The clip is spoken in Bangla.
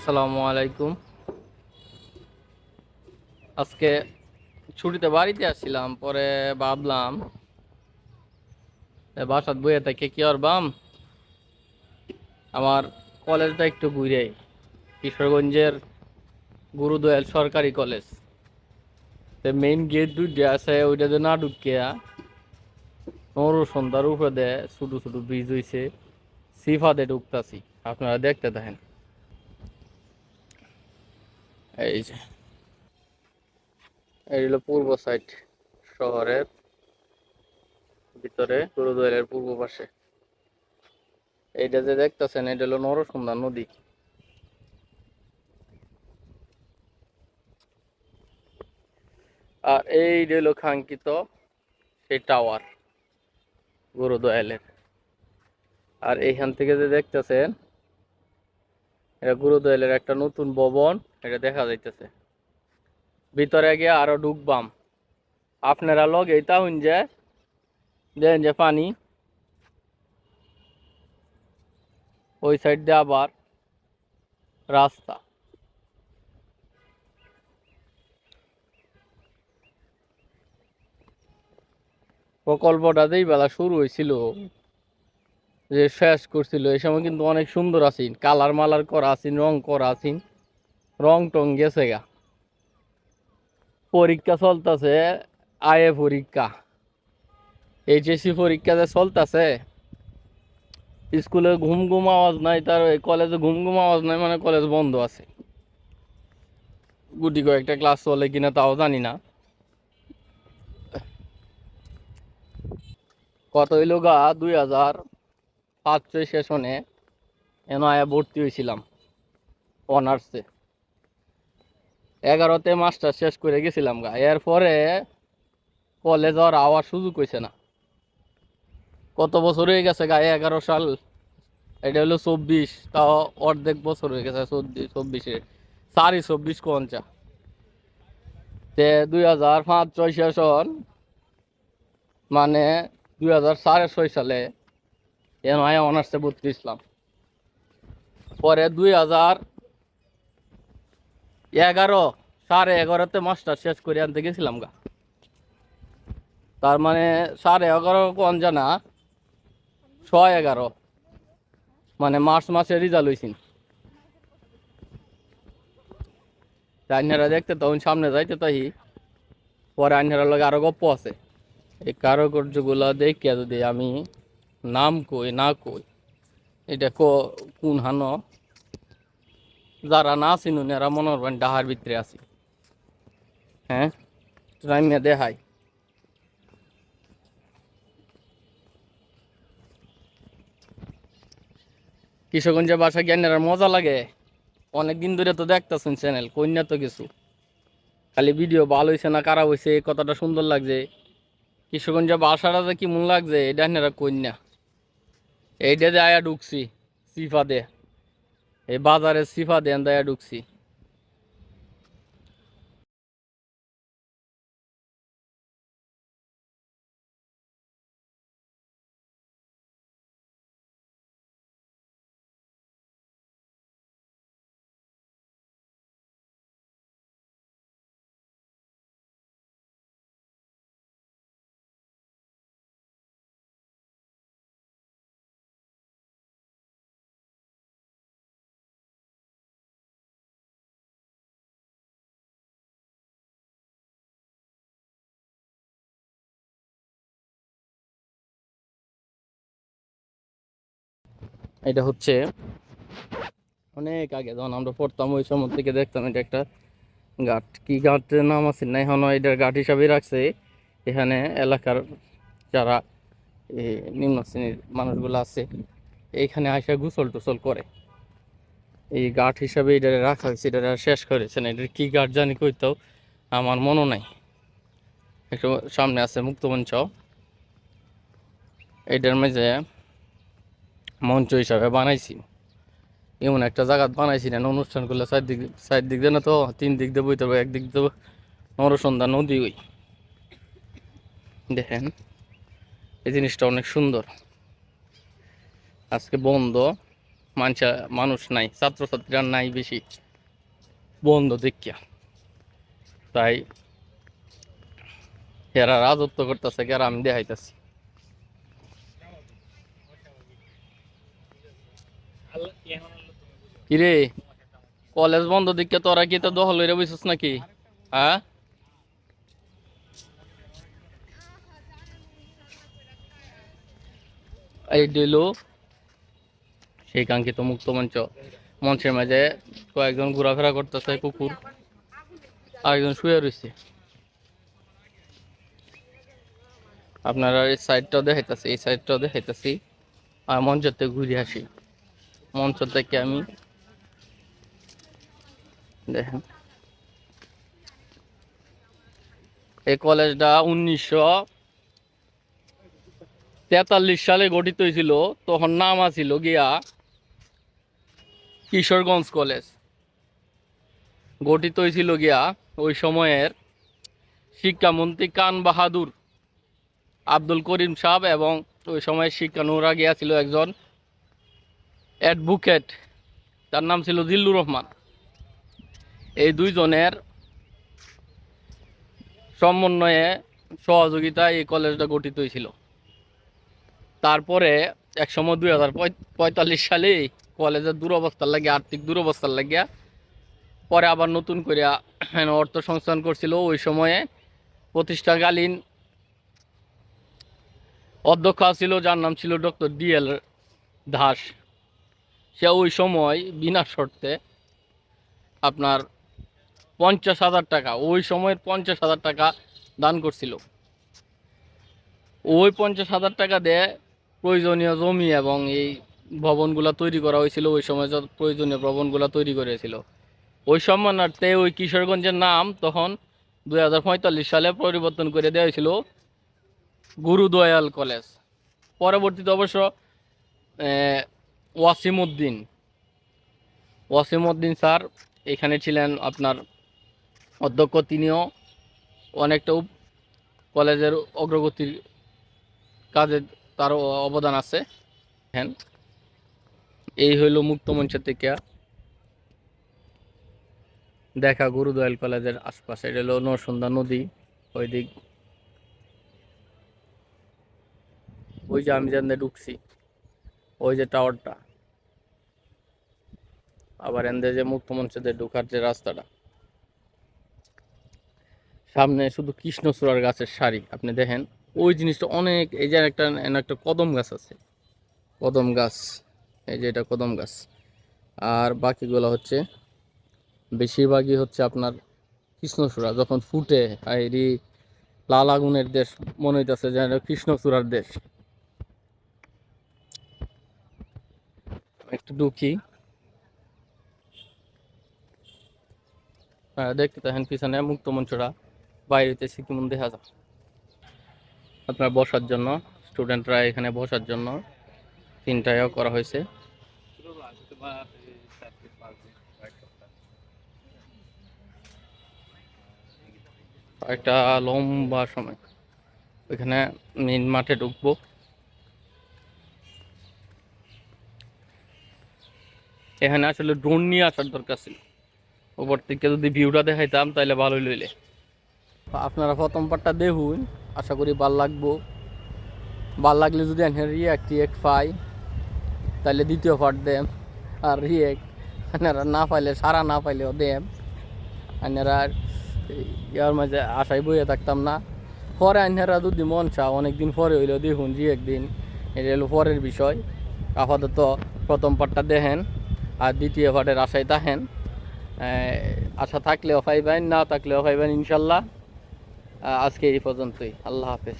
আসসালামু আলাইকুম। আজকে ছুটিতে বাড়িতে আসছিলাম, পরে ভাবলাম বাসাত বইয়ে থেকে কি করবাম, আমার কলেজটা একটু ঘুরে। কিশোরগঞ্জের গুরুদয়াল সরকারি কলেজ, মেইন গেট দুইটা আছে, ওইটাতে না ঢুকিয়া সন্ধ্যার উপরে ছোট ছোট ব্রিজ হয়েছে, সিফাতে ঢুকতাছি। আপনারা দেখতে থাকেন। এই যে এই হলো পূর্ব সাইড, শহরের ভিতরে গুরুদয়ালের পূর্ব পাশে। এইটা যে দেখতেছেন, এটা হলো নরসুন্দা নদী। আর এই হলো কাঙ্ক্ষিত সেই টাওয়ার গুরুদয়ালের। আর এইখান থেকে যে দেখতেছেন, এটা গুরুদয়ালের একটা নতুন ভবন, এটা দেখা যাইতেছে। ভিতরে গিয়ে আরো ঢুকবাম, আপনারা লগে তাহুন যে দেন যে পানি, ওই সাইড দিয়ে আবার রাস্তা। প্রকল্পটা যেই বেলা শুরু হয়েছিল, যে শেষ করছিল, এই সময় কিন্তু অনেক সুন্দর আছেন, কালার মালার করা আছেন, রং করা আছেন, রং টং গেছে গা। পরীক্ষা চলতেছে, আয়ে পরীক্ষা, এইচএসসি পরীক্ষা যে চলতেছে, স্কুলে ঘুম ঘুম আওয়াজ নাই, তার কলেজে ঘুম ঘুম আওয়াজ নাই, মানে কলেজ বন্ধ আছে। গুটি কয়েকটা ক্লাস চলে কিনা তাও জানি না। কত হইল গা, 2005 সেশনে এন আয়া ভর্তি হয়েছিলাম অনার্সে। 11তে মাস্টার শেষ করে গেছিলাম গা, এরপরে কলেজ আর আওয়ার সুযোগ হয়েছে না। কত বছর হয়ে গেছে গা, 11 সাল, এটা হলো 24, তাও অর্ধেক বছর হয়ে গেছে। 24-এ 24 কোনচা তে 2005-6 সেশন, মানে 2006 সালে এনআই অনার্সে ভর্তি হয়েছিলাম। পরে 2011 সাড়ে 11তে মাস্টার শেষ করে আনতে গেছিলাম গা। তার মানে 11.5 কোন জানা 6-11, মানে মার্চ মাসে রেজাল্ট হয়েছিল। আইনারা দেখতে তখন সামনে যাইতে তাই, পরে আইনারা লগে আরো গপ্প আছে। এই কারুকার্যগুলা দেখিয়া যদি আমি নাম কই না কই, এটা কোন হানো, যারা না চিনুন এরা মনে করবেন ডাহার ভিতরে আছি। হ্যাঁ, রাইমিয়া দেখাই। কিশোরগঞ্জের বাসা জ্ঞানের মজা লাগে। অনেকদিন ধরে তো দেখতেছেন চ্যানেল, কন্যা তো কিছু খালি ভিডিও ভালো হয়েছে না খারাপ হয়েছে, কতটা সুন্দর লাগছে, কিশোরগঞ্জের বাসাটা যে কি মন লাগছে, এটা আপনারা কন্যা। এইটা দিয়ে আয়া ঢুকছি সিফা দে, এই বাজারে সিফা দেন দেয়া ঢুকছি। এটা হচ্ছে অনেক আগে যখন আমরা পড়তাম, ওই সময় থেকে দেখতাম এটা একটা ঘাট। কি ঘাটের নাম আছে না, এখন এটার ঘাট হিসাবে রাখছে। এখানে এলাকার যারা নিম্ন শ্রেণীর মানুষগুলো আছে, এইখানে আসা গোসল টোসল করে। এই ঘাট হিসাবে এটা রাখা হয়েছে, এটা শেষ করেছে না। এটার কি ঘাট জানি কইতাও আমার মনে নাই। একটু সামনে আছে মুক্তমঞ্চ, এটার মাঝে মঞ্চ হিসাবে বানাইছি। এমন একটা জায়গা বানাইছিলেন অনুষ্ঠান করলে, চার দিক দিয়ে না তো 3 দিক দিয়ে বইতে হবে। একদিক দিয়ে নরসন্দা নদী, ওই দেখেন এই জিনিসটা অনেক সুন্দর। আজকে বন্ধ, মানুষ নাই, ছাত্রছাত্রীরা নাই বেশি, বন্ধ দেখিয়া। তাই এরা রাজত্ব করতেছে, আর আমি দেখাইতেছি। কিরে, কলেজ বন্ধ দিকে তোরা কি তো দখল হইরা বসছিস নাকি? হ্যাঁ, এই দিল সেই কাঙ্ক্ষিত মুক্ত মঞ্চ। মঞ্চের মাঝে কয়েকজন ঘোরাফেরা করতেছে, কুকুর, আরেকজন শুয়ে রয়েছে। আপনারা এই সাইডটাও দেখাইতেছি, এই সাইডটাও দেখাইতেছি। আর মঞ্চের থেকে ঘুরে আসি। মঞ্চ থেকে আমি দেখেন, এই কলেজটা 1943 সালে গঠিত হয়েছিল। তখন নাম আছিল গিয়া কিশোরগঞ্জ কলেজ। গঠিত হয়েছিল গিয়া ওই সময়ের শিক্ষামন্ত্রী কান বাহাদুর আব্দুল করিম সাহেব, এবং ওই সময়ের শিক্ষানুরা গিয়া ছিল একজন অ্যাডভোকেট, তার নাম ছিল জিল্লুর রহমান। এই দুইজনের সমন্বয়ে সহযোগিতায় এই কলেজটা গঠিত হয়েছিল। তারপরে একসময় 2045 সালে কলেজের দুরবস্থার লাগে, আর্থিক দুরবস্থার লাগিয়া পরে আবার নতুন করে অর্থ সংস্থান করছিল। ওই সময়ে প্রতিষ্ঠাকালীন অধ্যক্ষ ছিল, যার নাম ছিল ডক্টর DL দাস। সে ওই সময় বিনা শর্তে আপনার 50,000 টাকা, ওই সময়ের 50,000 টাকা দান করছিল। ওই 50,000 টাকা দিয়ে প্রয়োজনীয় জমি এবং এই ভবনগুলা তৈরি করা হয়েছিল। ওই সময় যত প্রয়োজনীয় ভবনগুলা তৈরি করেছিল। ওই সম্মানার্থে ওই কিশোরগঞ্জের নাম তখন 2045 সালে পরিবর্তন করে দেওয়া হয়েছিল গুরুদয়াল কলেজ। পরবর্তীতে অবশ্য ওয়াসিম উদ্দিন স্যার এখানে ছিলেন আপনার অধ্যক্ষ। তিনিও অনেকটা কলেজের অগ্রগতির কাজে তারও অবদান আছে। হ্যাঁ, এই হইল মুক্ত মঞ্চের থেকে দেখা গুরুদয়াল কলেজের আশপাশে। এটা হলো নরসুন্দা নদী, ওই দিক, ওই যে আমি যেখানে ঢুকছি, ওই যে টাওয়ারটা, আবার এনদে যে মুক্ত মঞ্চের ঢুকার যে রাস্তাটা, সামনে শুধু কৃষ্ণচূড়ার গাছের সারি। আপনি দেখেন ওই জিনিসটা অনেক, এই যে একটা কদম গাছ আছে, কদম গাছ, এই যে এটা কদম গাছ। আর বাকিগুলো হচ্ছে বেশিরভাগই হচ্ছে আপনার কৃষ্ণচূড়া। যখন ফুটে এই লাল আগুনের দেশ মনে হইতেছে যে কৃষ্ণচূড়ার দেশ। একটু ঢুকি, দেখতে দেখেন পিছনে মুক্ত মঞ্চটা, বাইরেতে সিকিমন দেখা যায়। আপনার বসার জন্য, স্টুডেন্টরা এখানে বসার জন্য 3টাও করা হয়েছে। একটা লম্বা সময় ওইখানে মেইন মাঠে ঢুকবো। এখানে আসলে ড্রোন নিয়ে আসার দরকার ছিল, ওপর থেকে যদি ভিউটা দেখাইতাম তাহলে ভালোই লইলে। আপনারা প্রথম পার্টটা দেখুন, আশা করি ভাল লাগলে যদি এখানে রিয়াক্ট পাই তাহলে দ্বিতীয় পার্ট দেম। আর আপনারা না পাইলে, সারা না পাইলেও দেম। আপনারা ইয়ার মাঝে আশায় বইয়ে থাকতাম না। পরে আপনারা যদি মন চা অনেকদিন পরে হইলেও দেখুন একদিন, এটা হলো পরের বিষয়। আপাতত প্রথম পার্টটা দেখেন, আর দ্বিতীয় পার্টের আশায় থাকেন। আশা থাকলেও পাইবেন, না থাকলেও পাইবেন ইনশাল্লাহ। আজকে এই পর্যন্তই। আল্লাহ হাফেজ।